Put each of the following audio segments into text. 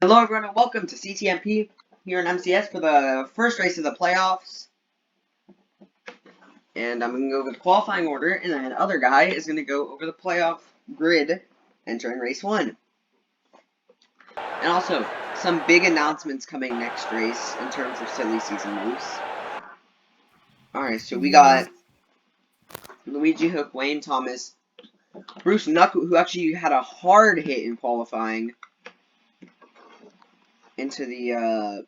Hello everyone and welcome to CTMP here in MCS for the first race of the playoffs. And I'm going to go over the qualifying order, and then the other guy is going to go over the playoff grid entering race 1. And also, some big announcements coming next race in terms of silly season moves. Alright, so we got Luigi Hook, Wayne Thomas, Bruce Knuckle, who actually had a hard hit in qualifying, into the, I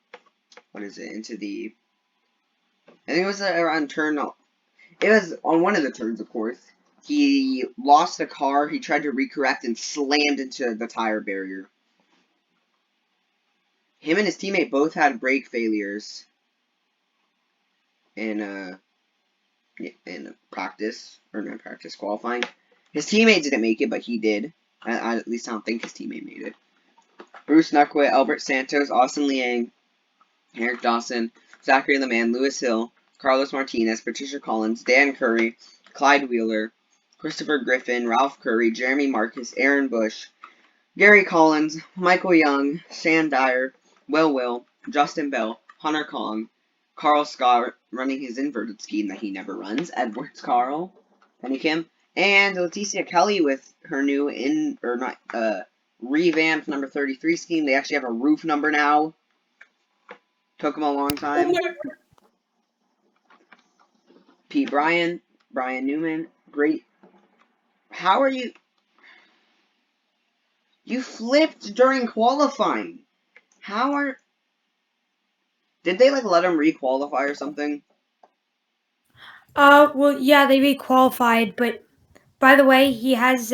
think it was around turn. It was on one of the turns, of course. He lost the car. He tried to recorrect and slammed into the tire barrier. Him and his teammate both had brake failures in practice, or not practice, qualifying. His teammate didn't make it, but he did. At least I don't think his teammate made it. Bruce Knuckwit, Albert Santos, Austin Liang, Eric Dawson, Zachary the Man, Lewis Hill, Carlos Martinez, Patricia Collins, Dan Curry, Clyde Wheeler, Christopher Griffin, Ralph Curry, Jeremy Marcus, Aaron Bush, Gary Collins, Michael Young, Shan Dyer, Will, Justin Bell, Hunter Kong, Carl Scott running his inverted scheme that he never runs, Edwards Carl, Penny Kim, and Leticia Kelly with her new revamped number 33 scheme. They actually have a roof number now. Took him a long time. Pete Brian Newman, great. How are you? You flipped during qualifying. Did they let him re-qualify or something? Well, yeah, they re-qualified, but by the way, he has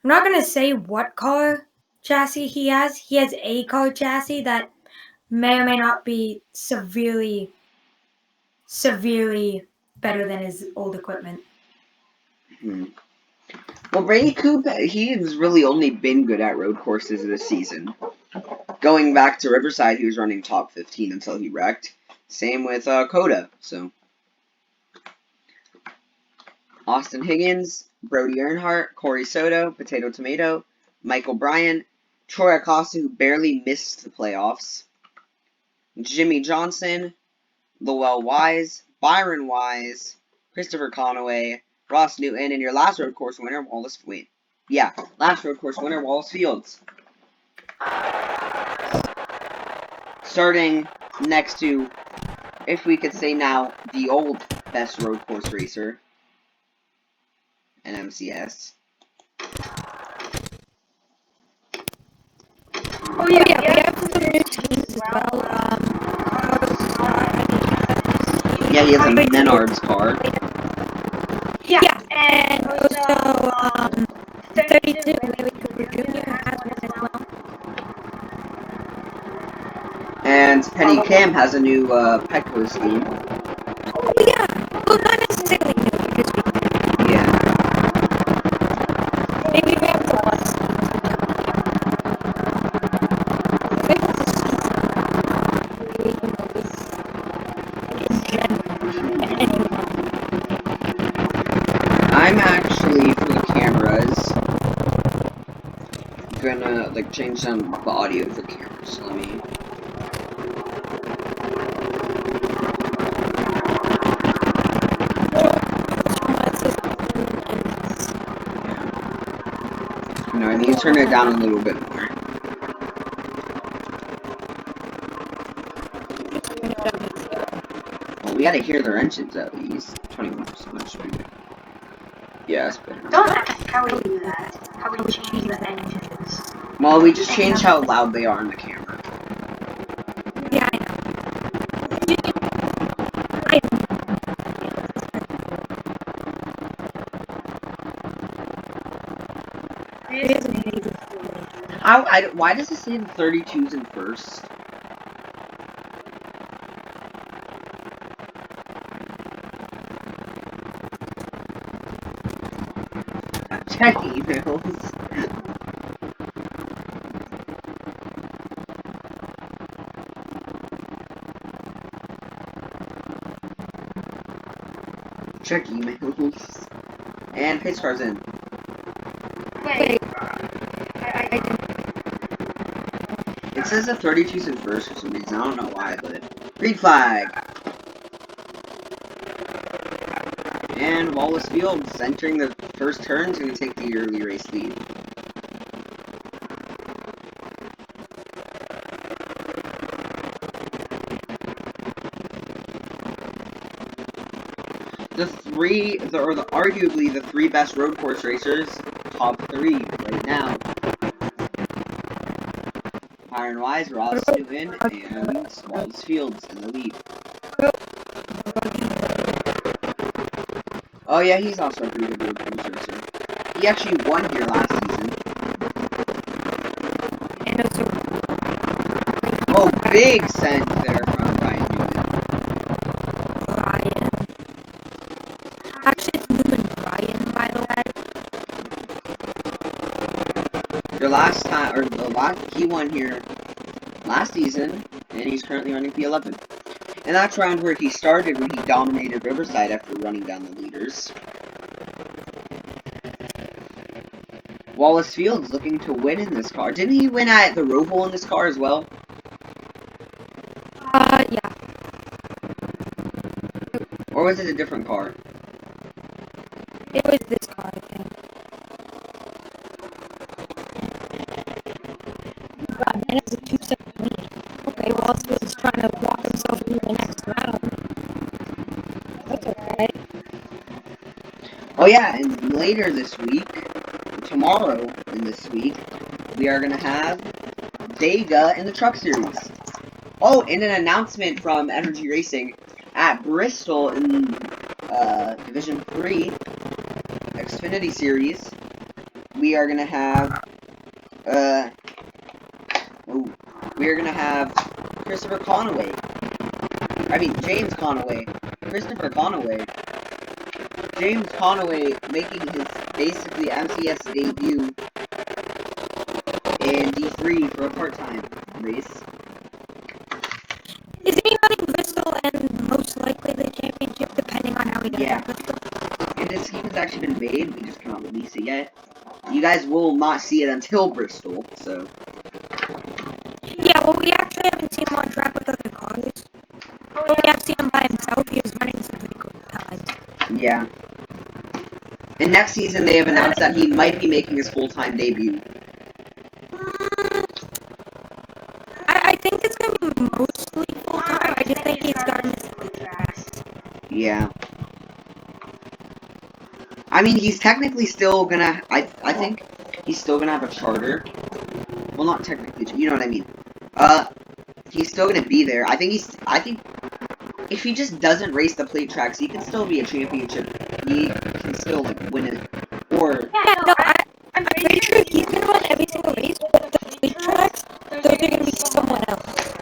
I'm not gonna say what car chassis he has. He has a car chassis that may or may not be severely better than his old equipment. Well, Brady Coop, he's really only been good at road courses this season. Going back to Riverside, he was running top 15 until he wrecked. Same with Coda, so. Austin Higgins, Brody Earnhardt, Corey Soto, Potato Tomato, Michael Bryant, Troy Acosta, who barely missed the playoffs, Jimmy Johnson, Lowell Wise, Byron Wise, Christopher Conway, Ross Newton, and your last road course winner, Wallace Fields. Starting next to, if we could say now, the old best road course racer in MCS. Oh yeah, we have some new teams as well. Yeah, he has a Menards car. Yeah, and also 32, Larry Cooper Jr. has one as well. And Penny Kim has a new Petco scheme. Oh yeah, well not necessarily new, just maybe we have the less. I'm actually, for the cameras, gonna change down the audio for cameras. So let me. No, I need to turn it down a little bit more. Well, we gotta hear their engines at least. 21% should be good. Yeah, that's better. Don't ask how we do that. How we change the engines. Well, we just changed how loud they are in the camera. Yeah, I know. Why does it say the 32's in first? Check emails. Check emails. And pace car's in. Wait. It says a 32's in first for some reason. I don't know why, but green flag. And Wallace Fields entering the first turn is going to take the early race lead. Arguably the three best road course racers, top three right now. Iron Wise, Ross Newton, and Wallace Fields in the lead. Oh yeah, he's also a pretty good road course racer. He actually won here last season. Oh, big sense there from Ryan Newman. Actually, it's Newman Ryan, by the way. The last he won here last season, and he's currently running P11. And that's around where he started when he dominated Riverside after running down the leaders. Wallace Fields looking to win in this car. Didn't he win at the Roval in this car as well? Yeah. Or was it a different car? It was this car, I think. God, man, it's a 2-second lead. Okay, Wallace Fields trying to walk himself into the next round. That's okay. Oh yeah, and later this week, tomorrow in this week, we are going to have Dega in the Truck Series. Oh, and an announcement from Energy Racing at Bristol in Division 3 Xfinity Series. We are going to have Christopher Conway. I mean, James Conway. Christopher Conway. James Conway making his basically MCS debut in D3 for a part-time race. Isn't he running Bristol and most likely the championship, depending on how he does at Bristol? And this scheme has actually been made, we just cannot release it yet. You guys will not see it until Bristol, so. Yeah, well, we actually haven't seen him on track with other cars. But we have seen him by himself. He was running some pretty good times. Yeah. And next season, they have announced that he might be making his full-time debut. I think it's going to be mostly full-time. I just think he's got to miss the tracks. Yeah. I mean, he's technically still gonna, I think he's still gonna have a charter. Well, not technically, you know what I mean. He's still gonna be there. I think if he just doesn't race the plate tracks, he can still be a championship. He can still, like, win it. Or... Yeah, no, I'm pretty sure he's going to run every single race, but the plate tracks, those are going to be someone else.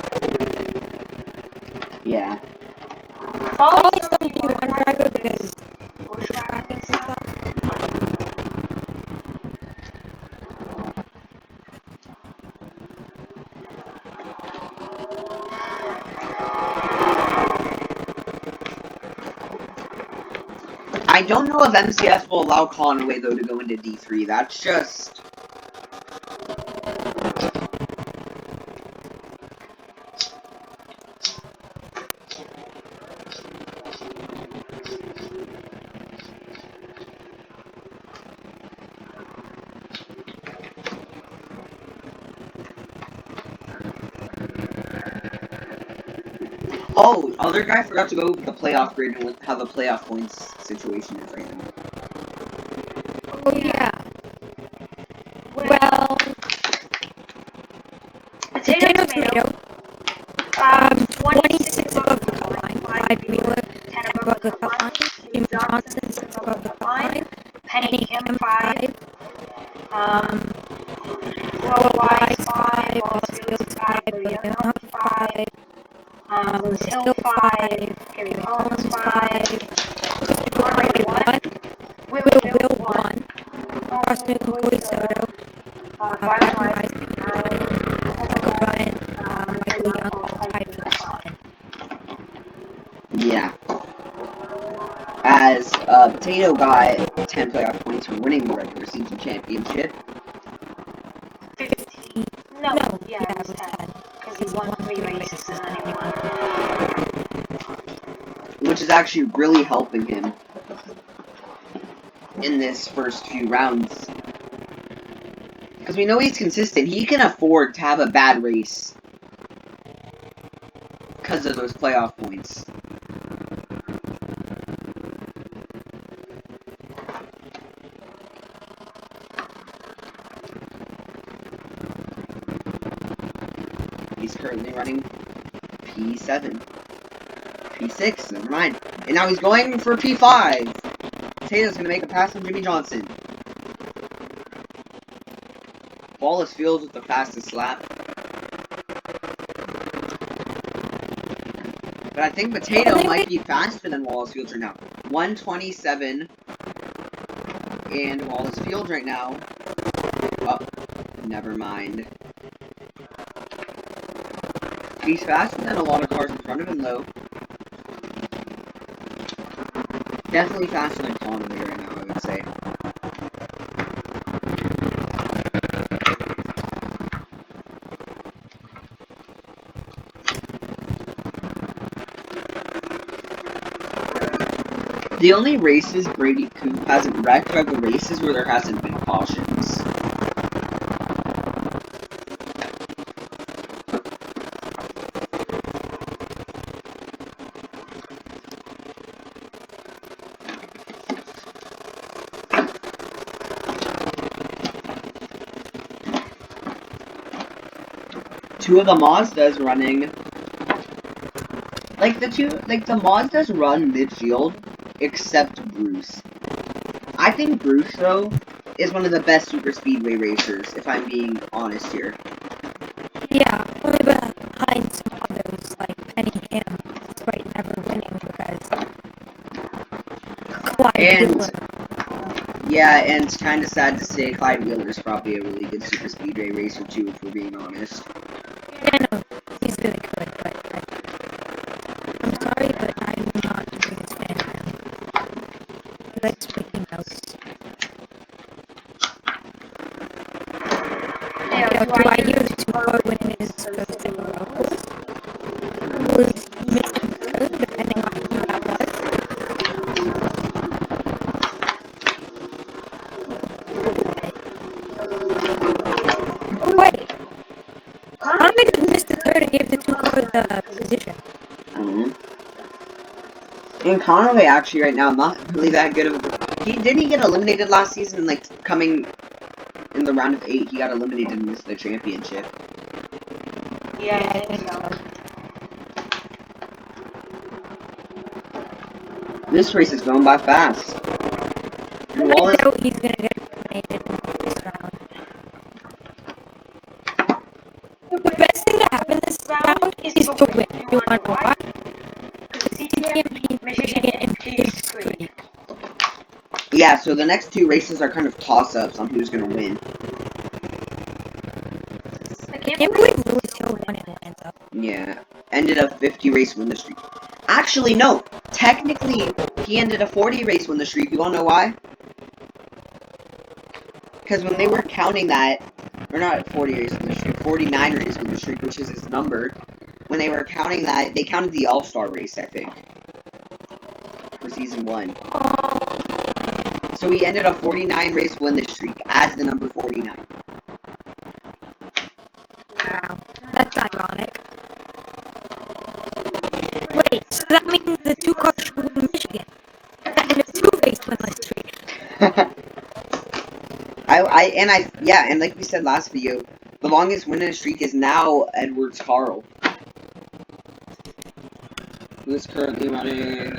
Yeah. Probably some D1 driver because bush tracking and stuff. I don't know if MCS will allow Conway, though, to go into D3. That's just... Oh, other guy forgot to go with the playoff grid and how the playoff points situation is right now. Oh, yeah. Well, potato. 26 above the cut line. 5 Wheeler, 10 above the cut line. Jim Johnson, 6 above the cut line. Penny Kim, 5. Wise, 5. Wallace Fields, 5. William 5. Lewis Hill, 5. Gary Collins, 5. Conway, 1. Will, 1. Ross Newton, Cody Soto. Byron Wise, Michael Bryant, Michael Young, all tied for the second. Yeah. As Potato got 10 playoff points for winning the regular season championship. 15. No, yeah, yeah, it was 10. Because he won 3 races and then he won. which is actually really helping him in this first few rounds. Because we know he's consistent. He can afford to have a bad race because of those playoff points. He's currently running P7. P6, never mind. And now he's going for P5. Potato's going to make a pass on Jimmy Johnson. Wallace Fields with the fastest lap. But I think Potato might be faster than Wallace Fields right now. 127. And Wallace Fields right now. Oh, never mind. He's faster than a lot of cars in front of him, though. Definitely faster than Conway right now, I would say. The only races Brady Coop hasn't wrecked are the races where there hasn't been cautions. Two of the Mazdas running. The Mazdas run midfield, except Bruce. I think Bruce, though, is one of the best super speedway racers, if I'm being honest here. Yeah, only behind some others, like Penny Kim, despite never winning because Clyde Wheeler. Yeah, and it's kind of sad to say Clyde Wheeler is probably a really good super speedway racer, too, if we're being honest. Yeah, no, he's really good, but I'm sorry, but I'm not the biggest fan of him. He likes breaking notes. Yeah, Do I hear the two-car winning his first ever road course? Was misunderstood, depending on who that was. Wait, Conway just missed the third and gave the two-car the position. And Conway actually right now not really that good of a... Didn't he get eliminated last season, coming in the round of 8, he got eliminated and missed the championship. Yeah, I think so. This race is going by fast. And I Wallace... doubt he's gonna get eliminated in this round. The best thing to happen this round is to win. You want to know why? Michigan and Peace Creek. Yeah, so the next two races are kind of toss-ups on who's going to win. I can't believe Lewis Hill won in Atlanta. Yeah, ended a 50 race win streak. Actually, no. Technically, he ended a 40 race win streak. You wanna know why? Because when they were counting that, or not 40 race win streak, 49 race win streak, which is his number. When they were counting that, they counted the All-Star race, I think, for season 1. So he ended a 49 race win streak as the number 49. Wow, that's ironic. Wait, so that means the two cars should win Michigan. And a 2-race winless streak. And like we said last video, the longest winning streak is now Edwards Carl, who is currently running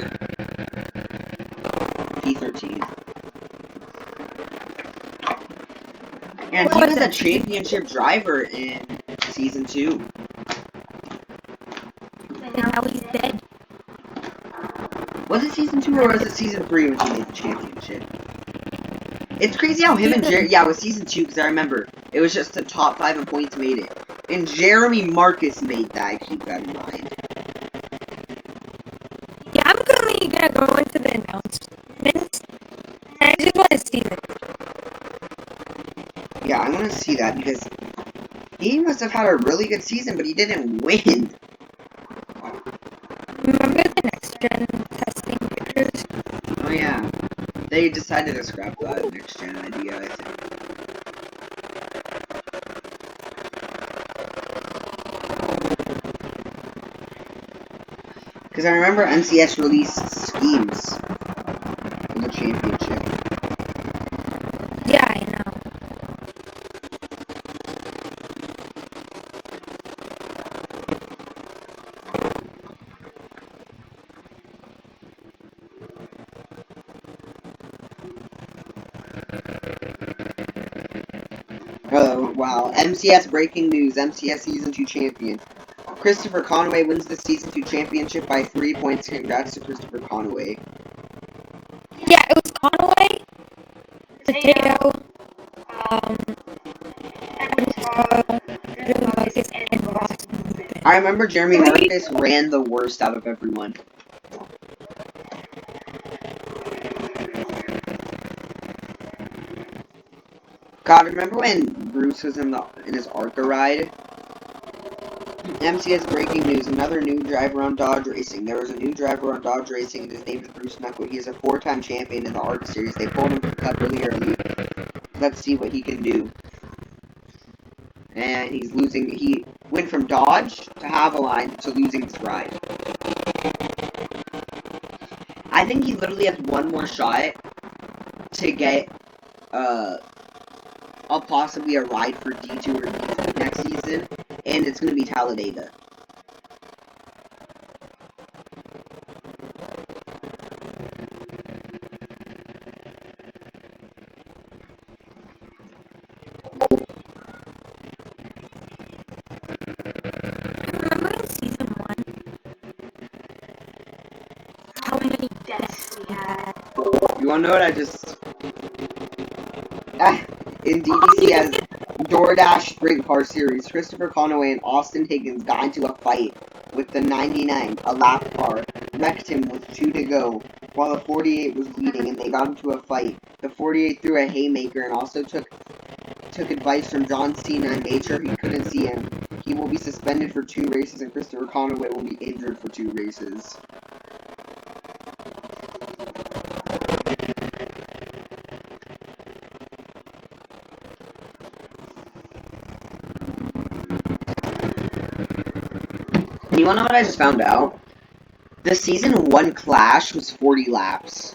P13. And he was a championship driver in season 2. And now he's dead. Was it season 2 or was it season 3 when he made the championship? It's crazy how him and Jeremy... Yeah, it was season 2 because I remember. It was just the top 5 in points made it. And Jeremy Marcus made that, keep that in mind. Yeah, I'm currently gonna go into the announcements. And I just want to see it. Yeah, I want to see that because He must have had a really good season, but he didn't win. Remember the next gen testing pictures? Oh yeah. They decided to scrap that next gen idea, I think. Because I remember MCS released schemes for the championship. Yeah, I know. Oh, wow. MCS breaking news. MCS Season 2 champion. Christopher Conway wins the Season 2 championship by 3 points. Congrats to Christopher Conway. Yeah, it was Conway, Potato, Edwin Carl, Drew Marcus, and Boston. I remember Jeremy Marcus ran the worst out of everyone. God, remember when Bruce was in his ARCA ride? MCS breaking news, another new driver on Dodge Racing. There was a new driver on Dodge Racing, and his name is Bruce Knuckle. He is a 4-time champion in the ARCA series. They pulled him from the cup really early. Let's see what he can do. And he's losing. He went from Dodge to Haviline to losing his ride. I think he literally has one more shot to get possibly a ride for D2 or D3 next season, and it's going to be Talladega. Remember in season 1 how many Deaths we had. You want to know what I just... in DDC's DoorDash Sprint Car Series, Christopher Conway and Austin Higgins got into a fight with the 99, a lap car, wrecked him with 2 to go, while the 48 was leading, and they got into a fight. The 48 threw a haymaker and also took advice from John Cena and made sure he couldn't see him. He will be suspended for 2 races, and Christopher Conway will be injured for 2 races. You wanna know what I just found out? The season 1 Clash was 40 laps.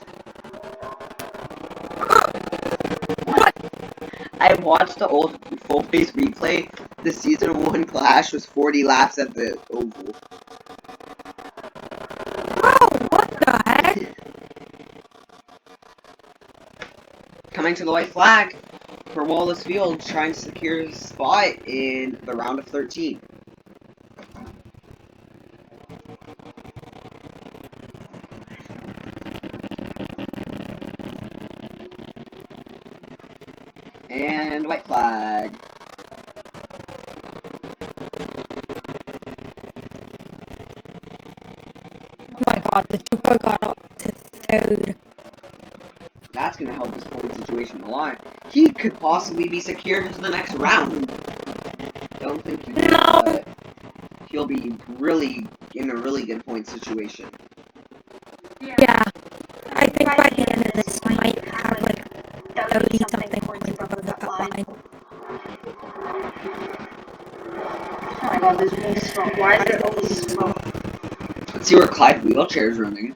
I watched the old full-face replay. The season 1 Clash was 40 laps at the oval. Bro, what the heck? Coming to the white flag for Wallace Field, trying to secure his spot in the round of 13. And white flag. Oh my god, the Super got up to 3rd. That's going to help his point situation a lot. He could possibly be secured into the next round. Don't think he will, No. but he'll be really in a really good point situation. Yeah, I think by the end of this, he might have like 30 something points above the line. Oh my god, there's really smoke. Why is there always smoke? Let's see where Clyde Wheelchair's running.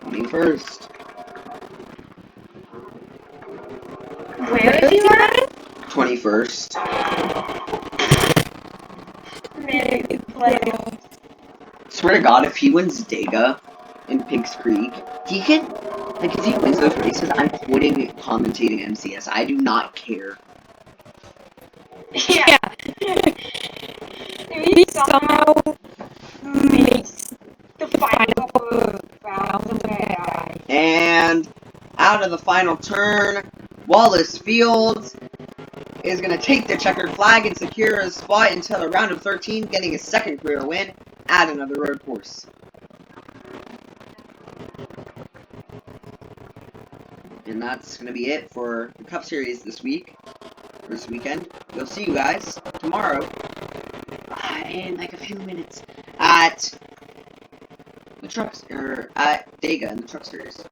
21st. Where is he running? 21st. Maybe playoff. Swear to God, if he wins Dega in Pigs Creek, he can, like, if he wins those races, I'm quitting commentating MCS. I do not care. Yeah. If he somehow makes the final couple of rounds, I'm gonna die. And out of the final turn, Wallace Fields is going to take the checkered flag and secure his spot until the round of 13, getting his 2nd career win at another road course. And that's going to be it for the Cup Series this week. this weekend. We'll see you guys tomorrow in like a few minutes at the trucks, or at Dega and the Trucksters.